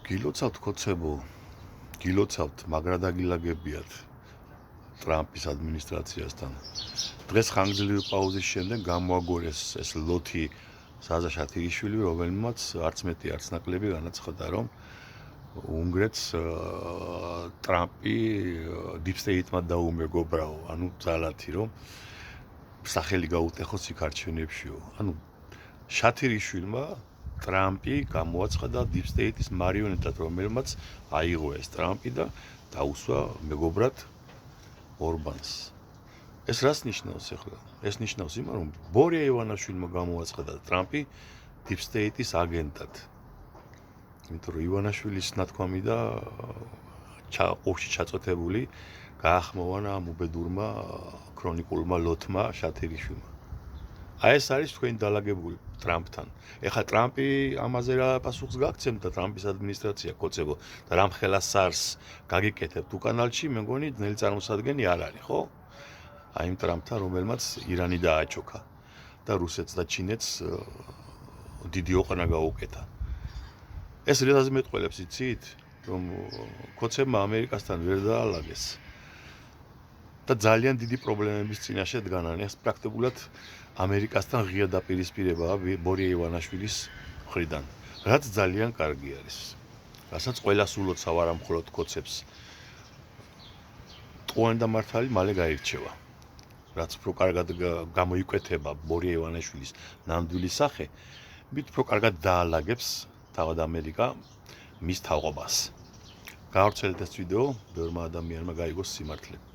გილოცავთ კოცებო, გილოცავთ მაგრადაგილაგებიათ ტრამპის ადმინისტრაციასთან. დღეს ხანგრძლივი პაუზის შემდეგ გამოაგორეს ეს ლოთი საზა შათირიშვილი, რომელმაც არც მეტი არც ნაკლები განაცხადა, რომ უნგრეთს ტრამპი deep state-მა დაუმეგობრაო, ანუ ძალათი, რომ სახელი გაუტეხოს იქ არჩევნებშიო. ანუ შათირიშვილმა ტრამპი გამოაცხადა deep state-ის მარიონეტად, რომელმაც აიღო ეს ტრამპი და დაუსვა მეგობრად ორბანს. ეს რას ნიშნავს ახლა? ეს ნიშნავს იმას, რომ ბორია ივანაშვილმა გამოაცხადა ტრამპი deep state-ის აგენტად. იმიტომ რომ ივანაშვილის ნათქვამი და ყოფში ჩაწოთებული გაახმოვანა ამ უბედურმა ქრონიკულმა ლოთმა შათირიშვილმა. აი ეს არის თქვენი დალაგებული ტრამპთან. ეხლა ტრამპი ამაზე რა პასუხს გაგცემდა ტრამპის ადმინისტრაცია კოცებო და რამ ხელა SARS გაგიკეთებთ უკანალში, მე მგონი ძნელი წარმოსადგენი არ არის, ხო? აი იმ ტრამპთან, რომელმაც ირანი დააჩოქა და რუსეთს და ჩინეთს დიდი ოყნა გაუკეთა. ეს რეზაზე მეტყველებს იცით, რომ კოცებმა ამერიკასთან ვერ დაალაგეს და ძალიან დიდი პრობლემების წინაშე დგანან. ეს პრაქტიკულად ამერიკასთან ღია დაპირისპირებაა ბორია ივანაშვილის მხრიდან, რაც ძალიან კარგი არის. რასაც ყველას ულოცავ, არა მხოლოდ კოცებს. ტყუანი და მართალი მალე გაირჩევა. რაც უფრო კარგად გამოიკვეთება ბორია ივანაშვილის ნამდვილი სახე, მით უფრო კარგად დაალაგებს თავად ამერიკა მის თაყვანს. გავრცელეთ ეს ვიდეო, ბევრმა ადამიანმა გაიგოს სიმართლე.